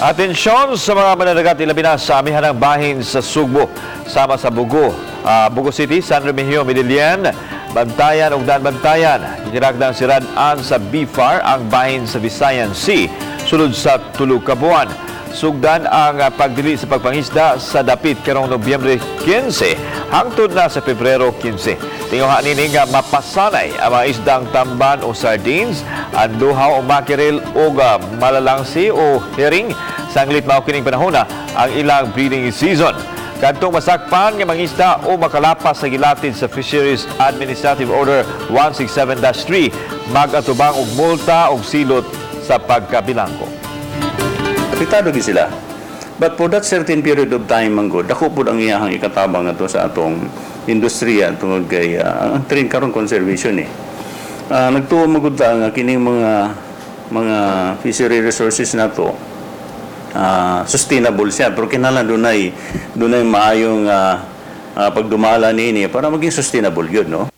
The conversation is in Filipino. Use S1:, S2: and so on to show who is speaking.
S1: Atensyon sa mga mananagat ilabi na sa amihanang bahin sa Sugbo, sama sa Bugo City, San Remigio, Medellin, Bantayan ug Bantayan. Hiniragdang sirad-an sa BFAR ang bahin sa Visayan Sea, sulod sa Tulog ka buwan. Sugdan ang pagdili sa pagpangisda sa dapit karong Nobyembre 15 hangtod na sa Pebrero 15. Tinguha nini nga mapasanay ang mga isdang tamban o sardines, anduhaw o makiril o malalangsi o herring. Sanglit mao kining panahona ang ilang breeding season. Kadtong masakpan nga mangisda o makalapas sa gilatid sa Fisheries Administrative Order 167-3, mag-atubang og multa og silot sa pagkabilanggo.
S2: Apektado gi sila. But for that certain period of time, manggod, dako po ang iyahang ikatabang ato sa atong industriya tungod kay ang train karon conservation nagtuo magud ta nga kining mga fishery resources nato sustainable siya, pero kinahanglan dunay maayong pagdumala niini para maging sustainable yun, no?